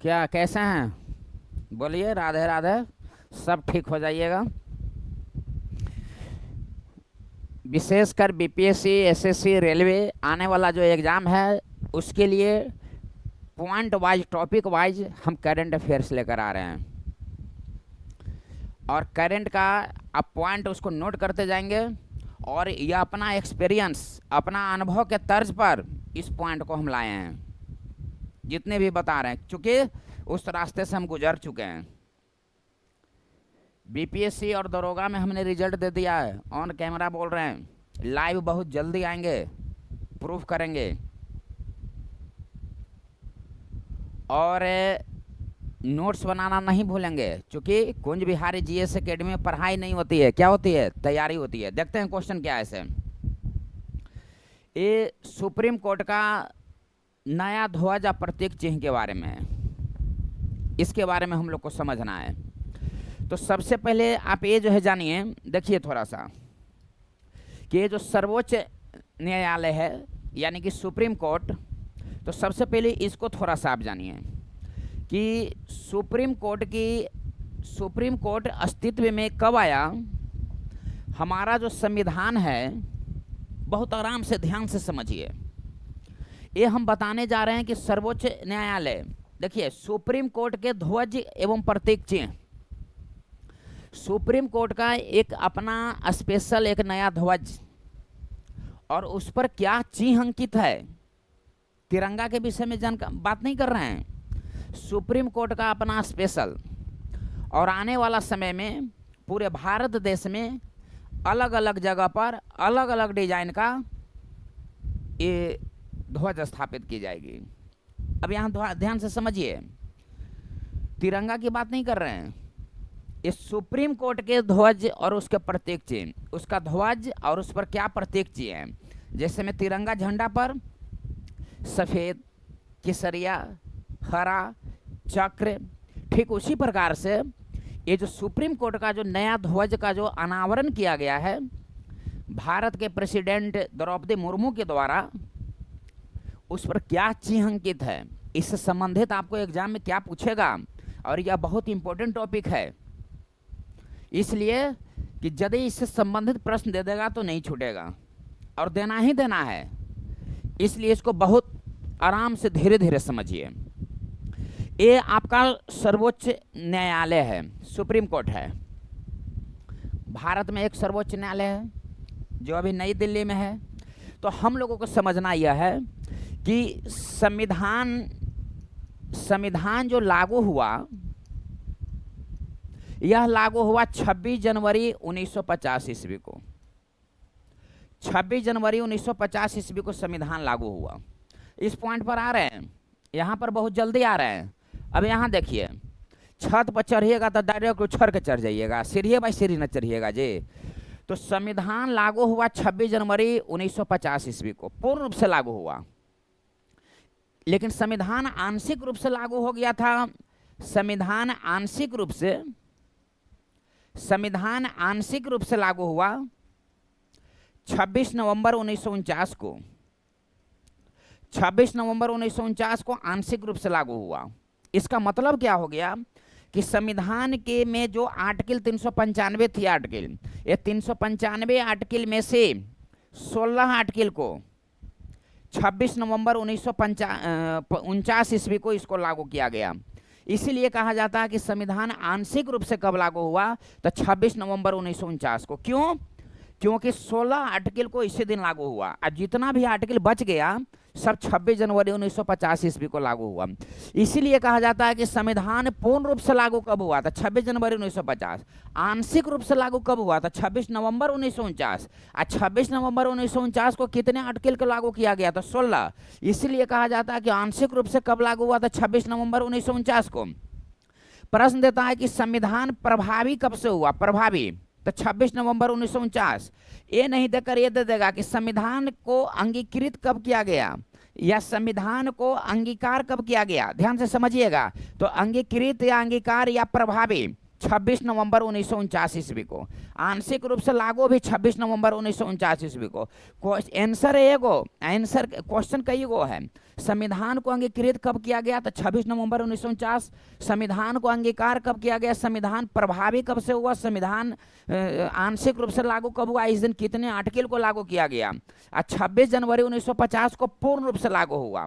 क्या कैसे हैं? बोलिए। राधे राधे। सब ठीक हो जाइएगा। विशेषकर बीपीएससी, एसएससी, रेलवे आने वाला जो एग्ज़ाम है उसके लिए पॉइंट वाइज, टॉपिक वाइज हम करंट अफेयर्स लेकर आ रहे हैं। और करंट का आप पॉइंट उसको नोट करते जाएंगे और यह अपना एक्सपीरियंस, अपना अनुभव के तर्ज पर इस पॉइंट को हम लाए हैं, जितने भी बता रहे हैं, क्योंकि उस रास्ते से हम गुजर चुके हैं। बीपीएससी और दरोगा में हमने रिजल्ट दे दिया है, ऑन कैमरा बोल रहे हैं। लाइव बहुत जल्दी आएंगे, प्रूफ करेंगे। और नोट्स बनाना नहीं भूलेंगे, क्योंकि कुंज बिहारी जीएस एकेडमी में पढ़ाई नहीं होती है, क्या होती है? तैयारी होती है। देखते हैं क्वेश्चन क्या है इसे। ये सुप्रीम कोर्ट का नया ध्वज या प्रतीक चिन्ह के बारे में है, इसके बारे में हम लोग को समझना है। तो सबसे पहले आप ये जो है जानिए, देखिए थोड़ा सा कि ये जो सर्वोच्च न्यायालय है यानी कि सुप्रीम कोर्ट, तो सबसे पहले इसको थोड़ा सा आप जानिए कि सुप्रीम कोर्ट अस्तित्व में कब आया। हमारा जो संविधान है, बहुत आराम से ध्यान से समझिए, ये हम बताने जा रहे हैं कि सर्वोच्च न्यायालय, देखिए सुप्रीम कोर्ट के ध्वज एवं प्रतीक चिन्ह, सुप्रीम कोर्ट का एक अपना स्पेशल एक नया ध्वज, और उस पर क्या चिन्ह अंकित है। तिरंगा के विषय में बात नहीं कर रहे हैं। सुप्रीम कोर्ट का अपना स्पेशल, और आने वाला समय में पूरे भारत देश में अलग अलग जगह पर अलग अलग डिजाइन का ये ध्वज स्थापित की जाएगी। अब यहाँ ध्यान से समझिए, तिरंगा की बात नहीं कर रहे हैं। इस सुप्रीम कोर्ट के ध्वज और उसके प्रतीक चिन्ह, उसका ध्वज और उस पर क्या प्रतीक चिन्ह है। जैसे में तिरंगा झंडा पर सफ़ेद, केसरिया, हरा, चक्र, ठीक उसी प्रकार से ये जो सुप्रीम कोर्ट का जो नया ध्वज का जो अनावरण किया गया है भारत के प्रेसिडेंट द्रौपदी मुर्मू के द्वारा, उस पर क्या चिन्ह अंकित है, इससे संबंधित आपको एग्जाम में क्या पूछेगा। और यह बहुत इंपॉर्टेंट टॉपिक है, इसलिए कि यदि इससे संबंधित प्रश्न दे देगा तो नहीं छूटेगा, और देना ही देना है। इसलिए इसको बहुत आराम से धीरे धीरे समझिए। ये आपका सर्वोच्च न्यायालय है, सुप्रीम कोर्ट है। भारत में एक सर्वोच्च न्यायालय है जो अभी नई दिल्ली में है। तो हम लोगों को समझना यह है कि संविधान जो लागू हुआ, यह लागू हुआ 26 जनवरी 1950 ईस्वी को। 26 जनवरी 1950 ईस्वी को संविधान लागू हुआ। इस पॉइंट पर आ रहे हैं, यहाँ पर बहुत जल्दी आ रहे हैं। अब यहाँ देखिए, छत पर चढ़िएगा तो डायरेक्ट उछड़ के चढ़ जाइएगा, सीढ़ी बाई सीढ़ी न चढ़िएगा जी। तो संविधान लागू हुआ 26 जनवरी 1950 ईस्वी को, पूर्ण रूप से लागू हुआ। लेकिन संविधान आंशिक रूप से लागू हो गया था। संविधान आंशिक रूप से लागू हुआ 26 नवंबर 1949 को। 26 नवंबर 1949 को आंशिक रूप से लागू हुआ। इसका मतलब क्या हो गया कि संविधान के में जो आर्टिकल 395 थी, आर्टिकल, ये 395 आर्टिकल में से 16 आर्टिकल को 26 नवंबर 1949 ईस्वी को इसको लागू किया गया। इसीलिए कहा जाता है कि संविधान आंशिक रूप से कब लागू हुआ, तो 26 नवंबर 1949 को। क्यों? क्योंकि 16 आर्टिकल को इसी दिन लागू हुआ, और जितना भी आर्टिकल बच गया सब 26 जनवरी 1950 ईस्वी को लागू हुआ। इसीलिए कहा जाता है कि संविधान पूर्ण रूप से लागू कब हुआ था, 26 जनवरी 1950। आंशिक रूप से लागू कब हुआ था, 26 नवंबर 1949। और 26 नवंबर 1949 को कितने आर्टिकल को लागू किया गया था, 16। इसीलिए कहा जाता है कि आंशिक रूप से कब लागू हुआ था, 26 नवंबर 1949 को। प्रश्न देता है कि संविधान प्रभावी कब से हुआ, प्रभावी, तो 26 नवंबर 1949। ये नहीं देकर ये दे देगा कि संविधान को अंगीकृत कब किया गया या संविधान को अंगीकार कब किया गया। ध्यान से समझिएगा, तो अंगीकृत या अंगीकार या प्रभावी, 26 नवंबर 1949 ईस्वी को। आंशिक रूप से लागू भी 26 नवंबर 1949 ईस्वी को। आंसर है एगो, आंसर क्वेश्चन कई गो है। संविधान को अंगीकृत कब किया गया? तो 26 नवंबर 1949। संविधान को अंगीकार कब किया गया? संविधान प्रभावी कब से हुआ? संविधान आंशिक रूप से लागू कब हुआ? इस दिन कितने आर्टिकल को लागू किया गया? 26 जनवरी 1950 को पूर्ण रूप से लागू हुआ।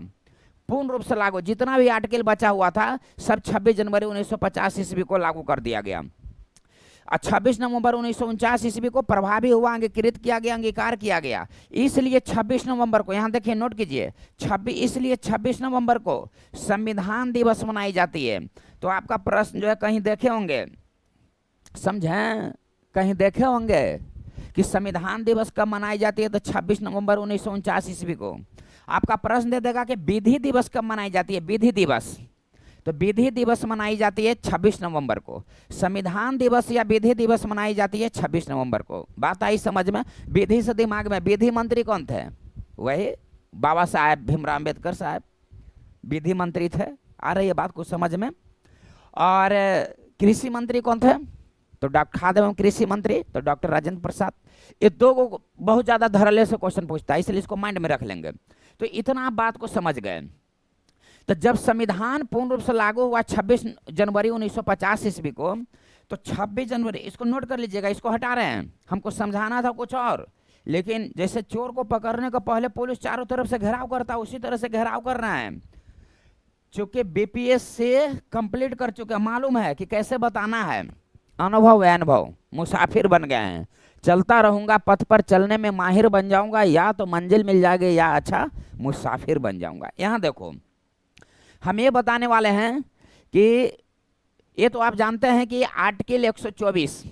पूर्ण रूप से लागू, जितना भी आर्टिकल बचा हुआ था सब 26 जनवरी 1950 ईस्वी को लागू कर दिया गया। 26 नवंबर 1949 ईस्वी को प्रभावी हुआ, अंगीकृत किया गया, अंगीकार किया गया। इसलिए 26 नवंबर को, यहाँ देखिए नोट कीजिए, इसलिए 26 नवंबर को संविधान दिवस मनाई जाती है। तो आपका प्रश्न जो है कहीं देखे होंगे, समझें, कहीं देखे होंगे कि संविधान दिवस कब मनाई जाती है? तो 26 नवंबर 1949 ईस्वी को। आपका प्रश्न दे देगा कि विधि दिवस कब मनाई जाती है? विधि दिवस, तो विधि दिवस मनाई जाती है 26 नवंबर को। संविधान दिवस या विधि दिवस मनाई जाती है 26 नवंबर को। बात आई समझ में? विधि से दिमाग में, विधि मंत्री कौन थे? वही बाबा साहेब भीमराव अम्बेडकर साहब विधि मंत्री थे। आ रही है बात कुछ समझ में? और कृषि मंत्री कौन थे? तो डॉक्टर खाद्य एवं कृषि मंत्री तो डॉक्टर राजेंद्र प्रसाद। ये दो को बहुत ज्यादा धड़ल्ले से क्वेश्चन पूछता है, इसलिए इसको माइंड में रख लेंगे। तो इतना आप बात को समझ गए। तो जब संविधान पूर्ण रूप से लागू हुआ 26 जनवरी 1950 ईस्वी को, तो 26 जनवरी, इसको नोट कर लीजिएगा, इसको हटा रहे हैं, हमको समझाना था कुछ और, लेकिन जैसे चोर को पकड़ने को पहले पुलिस चारों तरफ से घेराव करता है, उसी तरह से घेराव कर रहे हैं। चूंकि बीपीएस से कंप्लीट कर चुके, मालूम है कि कैसे बताना है, अनुभव है, अनुभव, मुसाफिर बन गए हैं। चलता रहूंगा पथ पर, चलने में माहिर बन जाऊंगा, या तो मंजिल मिल जाएगी या अच्छा मुसाफिर बन जाऊंगा। यहाँ देखो हम ये बताने वाले हैं कि ये तो आप जानते हैं कि आर्टिकल 124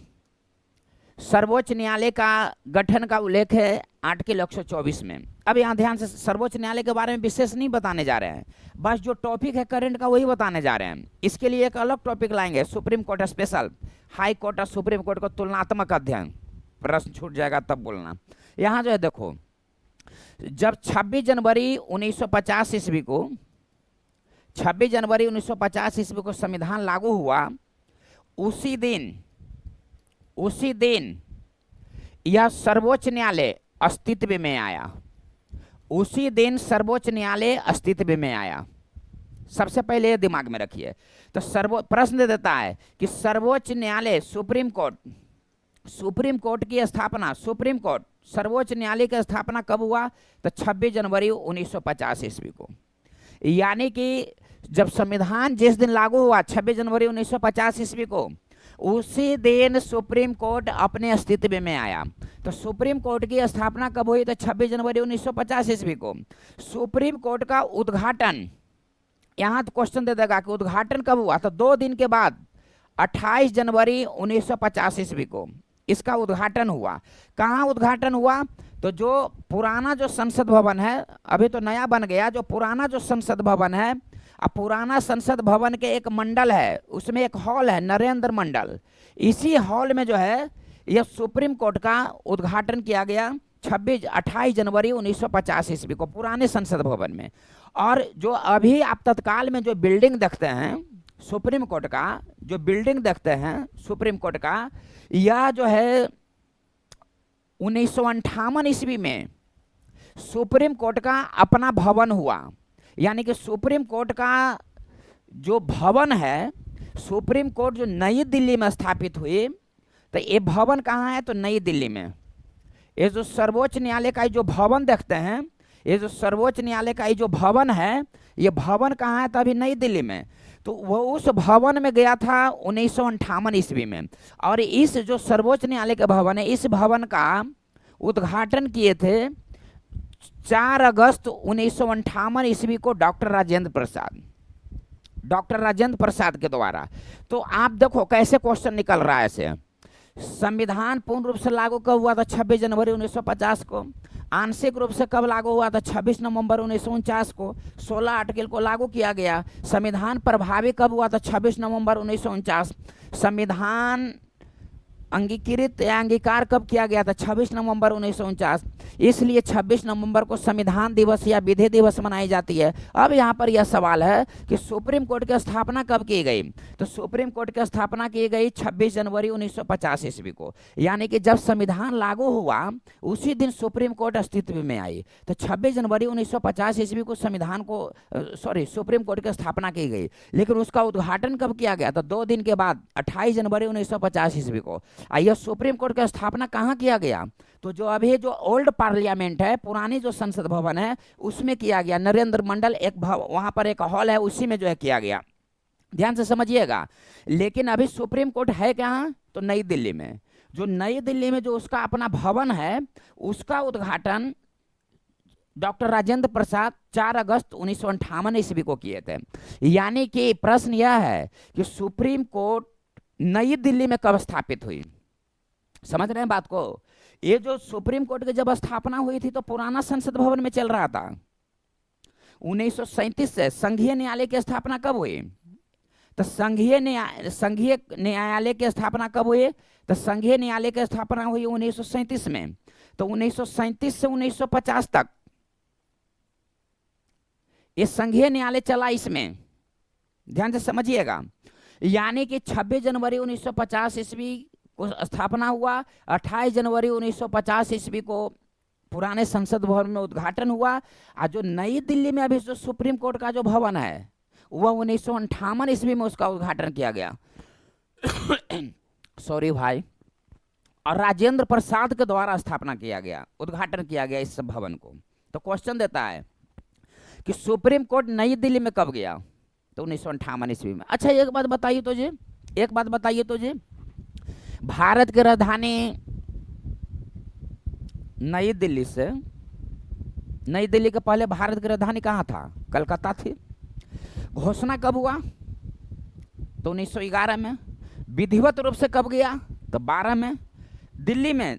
सर्वोच्च न्यायालय का गठन का उल्लेख है आर्टिकल 124 में। अब यहाँ ध्यान से, सर्वोच्च न्यायालय के बारे में विशेष नहीं बताने जा रहे हैं, बस जो टॉपिक है करंट का वही बताने जा रहे हैं। इसके लिए एक अलग टॉपिक लाएंगे, supreme court special, high court और सुप्रीम कोर्ट को तुलनात्मक अध्ययन। प्रश्न छूट जाएगा तब बोलना। यहाँ जो है देखो, जब 26 जनवरी 1950 ईस्वी को, 26 जनवरी 1950 ईस्वी को संविधान लागू हुआ, उसी दिन यह सर्वोच्च न्यायालय अस्तित्व में आया। उसी दिन सर्वोच्च न्यायालय अस्तित्व में आया। सबसे पहले ये दिमाग में रखिए। तो प्रश्न दे देता है कि सर्वोच्च न्यायालय, सुप्रीम कोर्ट की स्थापना, सुप्रीम कोर्ट सर्वोच्च न्यायालय की स्थापना कब हुआ? तो 26 जनवरी 1950 ईस्वी को। यानी कि जब संविधान जिस दिन लागू हुआ 26 जनवरी 1950 ईस्वी को, उसी दिन सुप्रीम कोर्ट अपने अस्तित्व में आया। तो सुप्रीम कोर्ट की स्थापना कब हुई? तो 26 जनवरी 1950 ईस्वी को। सुप्रीम कोर्ट का उद्घाटन, यहाँ तो क्वेश्चन दे देगा कि उद्घाटन कब हुआ? तो 2 दिन के बाद 28 जनवरी 1950 ईस्वी को इसका उद्घाटन हुआ। कहाँ उद्घाटन हुआ? तो जो पुराना जो संसद भवन है, अभी तो नया बन गया, जो पुराना जो संसद भवन है, अब पुराना संसद भवन के एक मंडल है, उसमें एक हॉल है, नरेंद्र मंडल। इसी हॉल में जो है यह सुप्रीम कोर्ट का उद्घाटन किया गया 28 जनवरी 1950 ईस्वी को, पुराने संसद भवन में। और जो अभी आप तत्काल में जो बिल्डिंग देखते हैं सुप्रीम कोर्ट का, जो बिल्डिंग देखते हैं सुप्रीम कोर्ट का, यह जो है 1958 ईस्वी में सुप्रीम कोर्ट का अपना भवन हुआ। यानी कि सुप्रीम कोर्ट का जो भवन है, सुप्रीम कोर्ट जो नई दिल्ली में स्थापित हुई, तो ये भवन कहाँ है? तो नई दिल्ली में। ये जो सर्वोच्च न्यायालय का जो भवन देखते हैं, ये जो सर्वोच्च न्यायालय का जो भवन है, ये भवन कहाँ है? तो अभी नई दिल्ली में। तो वो उस भवन में गया था 1958 ईस्वी में। और इस जो सर्वोच्च न्यायालय का भवन है, इस भवन का उद्घाटन किए थे 4 अगस्त 1958 ईस्वी को डॉक्टर राजेंद्र प्रसाद के द्वारा। तो आप देखो कैसे क्वेश्चन निकल रहा है ऐसे। संविधान पूर्ण रूप से लागू कब हुआ था? 26 जनवरी 1950 को। आंशिक रूप से कब लागू हुआ था? 26 नवंबर 1949 को। 16 आर्टिकल को लागू किया गया। संविधान प्रभावी कब हुआ था? 26 नवंबर 1949। संविधान अंगीकृत या अंगीकार कब किया गया था? 26 नवंबर 1949। इसलिए 26 नवंबर को संविधान दिवस या विधि दिवस मनाई जाती है। अब यहाँ पर यह सवाल है कि सुप्रीम कोर्ट की स्थापना कब की गई? तो सुप्रीम कोर्ट की स्थापना की गई 26 जनवरी 1950 ईस्वी को, यानी कि जब संविधान लागू हुआ उसी दिन सुप्रीम कोर्ट अस्तित्व में आई। तो 26 जनवरी 1950 ईस्वी को सुप्रीम कोर्ट की स्थापना की गई, लेकिन उसका उद्घाटन कब किया गया? तो 2 दिन के बाद 28 जनवरी 1950 ईस्वी को। आइए, सुप्रीम कोर्ट की स्थापना कहाँ किया गया? तो जो अभी जो ओल्ड पार्लियामेंट है, पुरानी जो संसद भवन है, उसमें किया गया। नरेंद्र मंडल एक वहां पर एक हॉल है, उसी में जो है किया गया। ध्यान से समझिएगा। लेकिन अभी सुप्रीम कोर्ट है कहाँ? तो नई दिल्ली में। जो नई दिल्ली में जो उसका अपना भवन है, उसका उद्घाटन डॉक्टर राजेंद्र प्रसाद 4 अगस्त 1958 ईस्वी को किए थे। यानी कि प्रश्न यह है कि सुप्रीम कोर्ट नई दिल्ली में कब स्थापित हुई? समझ रहे हैं बात को? ये जो सुप्रीम कोर्ट की जब स्थापना हुई थी तो पुराना संसद भवन में चल रहा था। 1937 से संघीय न्यायालय की स्थापना कब हुई? तो संघीय न्यायालय की स्थापना कब हुई? तो संघीय न्यायालय की स्थापना हुई 1937 में। तो 1937 से 1950 तक ये संघीय न्यायालय चला इसमें। ध्यान से समझिएगा। यानी कि 26 जनवरी 1950 ईस्वी को स्थापना हुआ, 28 जनवरी 1950 ईस्वी को पुराने संसद भवन में उद्घाटन हुआ। और जो नई दिल्ली में अभी जो सुप्रीम कोर्ट का जो भवन है, वह 1958 ईस्वी में उसका उद्घाटन किया गया। सॉरी भाई। और राजेंद्र प्रसाद के द्वारा स्थापना किया गया, उद्घाटन किया गया इस भवन को। तो क्वेश्चन देता है कि सुप्रीम कोर्ट नई दिल्ली में कब गया? तो 1958 ईस्वी में। अच्छा, एक बात बताइए तो जी, भारत की राजधानी नई दिल्ली से, नई दिल्ली के पहले भारत की राजधानी कहाँ था? कलकत्ता थी। घोषणा कब हुआ? तो 1911 में। विधिवत रूप से कब गया? तो 12 में। दिल्ली में,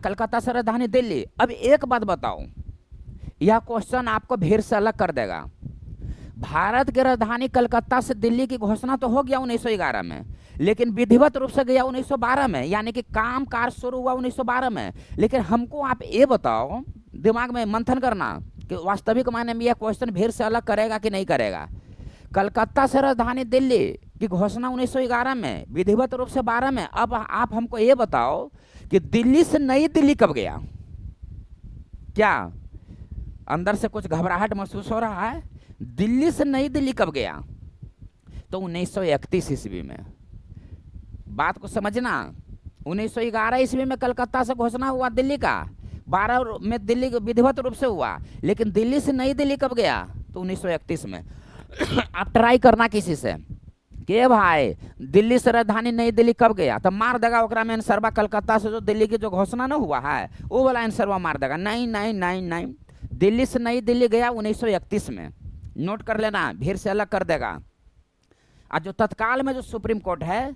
कलकत्ता से राजधानी दिल्ली। अब एक बात बताओ, यह क्वेश्चन आपको भीड़ से अलग कर देगा। भारत की राजधानी कलकत्ता से दिल्ली की घोषणा तो हो गया 1911 में, लेकिन विधिवत रूप से गया 1912 में, यानी कि काम काज शुरू हुआ 1912 में। लेकिन हमको आप ये बताओ, दिमाग में मंथन करना कि वास्तविक मायने में यह क्वेश्चन भीड़ से अलग करेगा कि नहीं करेगा। कलकत्ता से राजधानी दिल्ली की घोषणा 1911 में, विधिवत रूप से 12 में। अब आप हमको ये बताओ कि दिल्ली से नई दिल्ली कब गया? क्या अंदर से कुछ घबराहट महसूस हो रहा है? दिल्ली से नई दिल्ली कब गया? तो 1931 ईस्वी में। बात को समझना। 1911 ईस्वी में कलकत्ता से घोषणा हुआ दिल्ली का, 12 में दिल्ली विधिवत रूप से हुआ। लेकिन दिल्ली से नई दिल्ली कब गया? तो 1931 में। आप ट्राई करना किसी से कि भाई दिल्ली से राजधानी नई दिल्ली कब गया, तो मार देगा ओकरा में आंसरवा कलकत्ता से जो दिल्ली की जो घोषणा ना हुआ है वो वाला आंसरवा मार देगा। नहीं नहीं नहीं नहीं, दिल्ली से नई दिल्ली गया 1931 में। नोट कर लेना, भीड़ से अलग कर देगा। और जो तत्काल में जो सुप्रीम कोर्ट है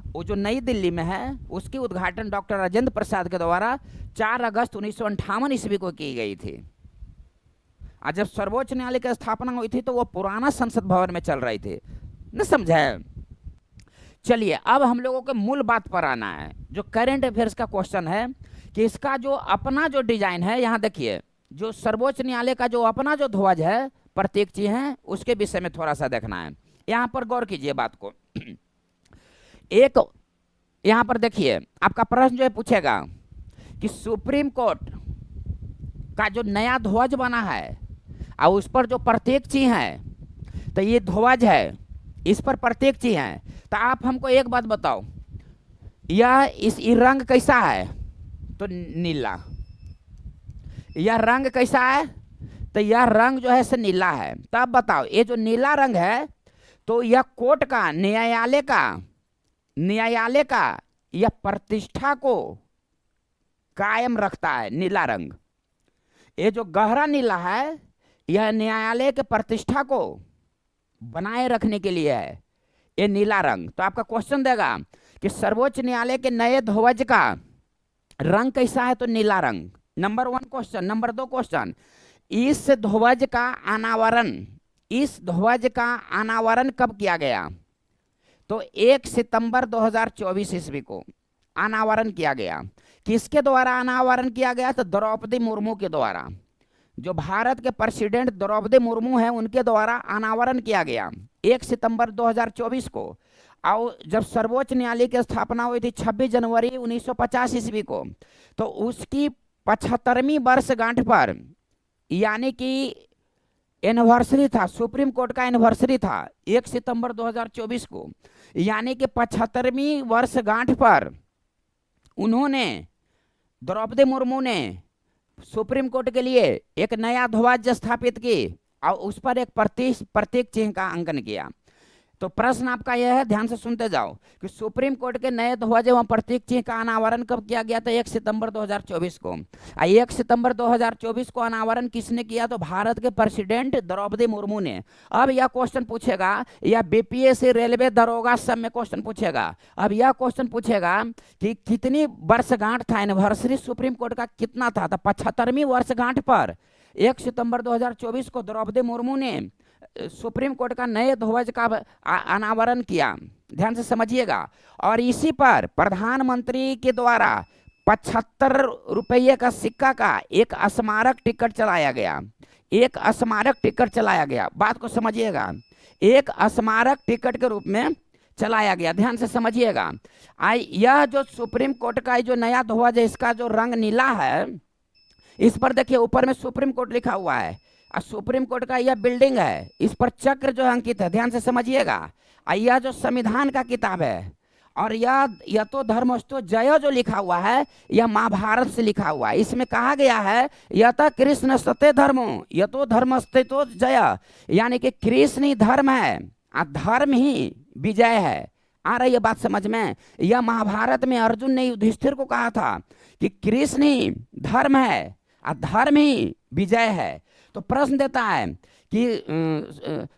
वो जो नई दिल्ली में है, उसकी उद्घाटन डॉक्टर राजेंद्र प्रसाद के द्वारा 4 अगस्त 1958 ईस्वी को की गई थी। और जब सर्वोच्च न्यायालय की स्थापना हुई थी तो वो पुराना संसद भवन में चल रही थी। न समझे? चलिए, अब हम लोगों के मूल बात पर आना है। जो करंट अफेयर्स का क्वेश्चन है कि इसका जो अपना जो डिजाइन है, यहाँ देखिए, जो सर्वोच्च न्यायालय का जो अपना जो ध्वज है, प्रतीक चिन्ह है, उसके विषय में थोड़ा सा देखना है। यहाँ पर गौर कीजिए बात को। एक यहाँ पर देखिए, आपका प्रश्न जो है पूछेगा कि सुप्रीम कोर्ट का जो नया ध्वज बना है और उस पर जो प्रतीक चिन्ह है, तो ये ध्वज है, इस पर प्रतीक चिन्ह है। तो आप हमको एक बात बताओ, ये रंग कैसा है? तो नीला। यह रंग कैसा है? तो यह रंग जो है से नीला है। तब बताओ, ये जो नीला रंग है तो यह कोर्ट का, न्यायालय का यह प्रतिष्ठा को कायम रखता है, नीला रंग। ये जो गहरा नीला है यह न्यायालय के प्रतिष्ठा को बनाए रखने के लिए है, ये नीला रंग। तो आपका क्वेश्चन देगा कि सर्वोच्च न्यायालय के नए ध्वज का रंग कैसा है? तो नीला रंग। Number 1 question. नंबर 2 क्वेश्चन, इस ध्वज का अनावरण कब किया गया? तो 1 सितंबर 2024 ईस्वी को। अनावरण किया गया। किसके द्वारा अनावरण किया गया? तो द्रौपदी मुर्मू के द्वारा। जो भारत के प्रेसिडेंट द्रौपदी मुर्मू हैं उनके द्वारा अनावरण किया गया 1 सितंबर 2024 को। और जब सर्वोच्च न्यायालय की स्थापना हुई थी 26 जनवरी 1950 ईस्वी को, तो उसकी 75वीं वर्षगांठ पर, यानी कि एनिवर्सरी था, सुप्रीम कोर्ट का एनिवर्सरी था 1 सितंबर 2024 को, यानी कि 75वीं वर्षगांठ पर उन्होंने, द्रौपदी मुर्मू ने सुप्रीम कोर्ट के लिए एक नया ध्वज स्थापित की और उस पर एक प्रतीक चिन्ह का अंकन किया। तो प्रश्न आपका यह है, ध्यान से सुनते जाओ, कि सुप्रीम कोर्ट के नए ध्वज एवं प्रतीक चिन्ह का अनावरण कब किया गया था? 1 सितंबर 2024 को। 1 सितंबर 2024 को अनावरण किसने किया? तो भारत के प्रेसिडेंट द्रौपदी मुर्मू ने। अब यह क्वेश्चन पूछेगा, या बीपीएससी रेलवे दरोगा सब में क्वेश्चन पूछेगा, अब यह क्वेश्चन पूछेगा कि कितनी वर्षगांठ था, एनिवर्सरी सुप्रीम कोर्ट का कितना था? तो 75वीं वर्षगांठ पर 1 सितंबर 2024 को द्रौपदी मुर्मू ने सुप्रीम कोर्ट का नए ध्वज का अनावरण किया। ध्यान से समझिएगा। और इसी पर प्रधानमंत्री के द्वारा 75 रुपये का सिक्का का एक स्मारक टिकट चलाया गया। एक स्मारक टिकट चलाया गया, बात को समझिएगा, एक स्मारक टिकट के रूप में चलाया गया। ध्यान से समझिएगा। यह जो सुप्रीम कोर्ट का जो नया ध्वज है, इसका जो रंग नीला है, इस पर देखिए ऊपर में सुप्रीम कोर्ट लिखा हुआ है, और सुप्रीम कोर्ट का यह बिल्डिंग है, इस पर चक्र जो अंकित है, ध्यान से समझिएगा। यह जो संविधान का किताब है, और यह तो धर्मस्तु जय जो लिखा हुआ है, यह महाभारत से लिखा हुआ है। इसमें कहा गया है यत कृष्ण सत्य धर्मो यतो धर्मस्ते तो जय, यानी कि कृष्ण ही धर्म है और धर्म ही विजय है। आ रही है बात समझ में? यह महाभारत में अर्जुन ने युधिष्ठिर को कहा था कि कृष्ण ही धर्म है और धर्म ही विजय है। तो प्रश्न देता है कि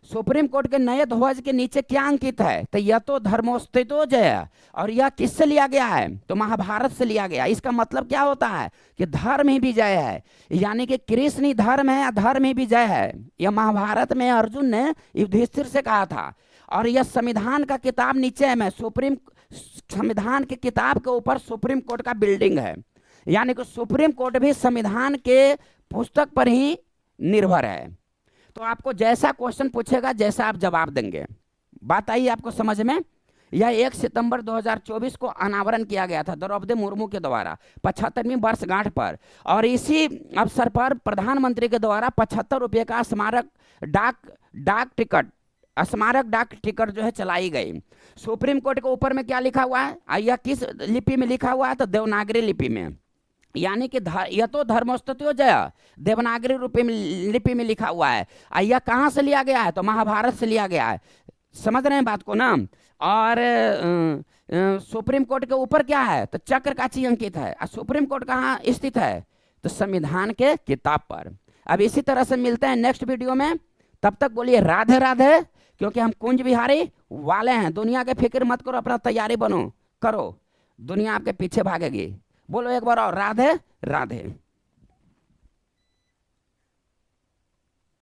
सुप्रीम कोर्ट के नए ध्वज के नीचे क्या अंकित है? तो यह तो धर्मोस्थितो जय, और यह किससे लिया गया है? तो महाभारत से लिया गया। इसका मतलब क्या होता है? कि धर्म ही विजय है, यानी कि कृष्ण ही धर्म है, धर्म ही विजय है। यह महाभारत में अर्जुन ने युधिष्ठिर से कहा था। और यह संविधान का किताब नीचे में संविधान की किताब के ऊपर सुप्रीम कोर्ट का बिल्डिंग है, यानी कि सुप्रीम कोर्ट भी संविधान के पुस्तक पर ही निर्भर है। तो आपको जैसा क्वेश्चन पूछेगा जैसा आप जवाब देंगे। बात आई आपको समझ में? यह 1 सितंबर 2024 को अनावरण किया गया था द्रौपदी मुर्मू के द्वारा 75वीं वर्षगांठ पर। और इसी अवसर पर प्रधानमंत्री के द्वारा 75 रुपये का स्मारक डाक टिकट जो है चलाई गई। सुप्रीम कोर्ट के ऊपर में क्या लिखा हुआ है? यह किस लिपि में लिखा हुआ है? तो देवनागरी लिपि में, यानी कि यह तो धर्मस्तुत्यो जय देवनागरी लिपि में लिखा हुआ है। यह कहाँ से लिया गया है? तो महाभारत से लिया गया है। समझ रहे हैं बात को ना? और सुप्रीम कोर्ट के ऊपर क्या है? तो चक्र का चिन्ह अंकित है। और सुप्रीम कोर्ट कहाँ स्थित है? तो संविधान के किताब पर। अब इसी तरह से मिलते हैं नेक्स्ट वीडियो में। तब तक बोलिए राधे राधे, क्योंकि हम कुंज बिहारी वाले हैं। दुनिया के फिक्र मत करो, अपना तैयारी करो, दुनिया आपके पीछे भागेगी। बोलो एक बार और, राधे राधे।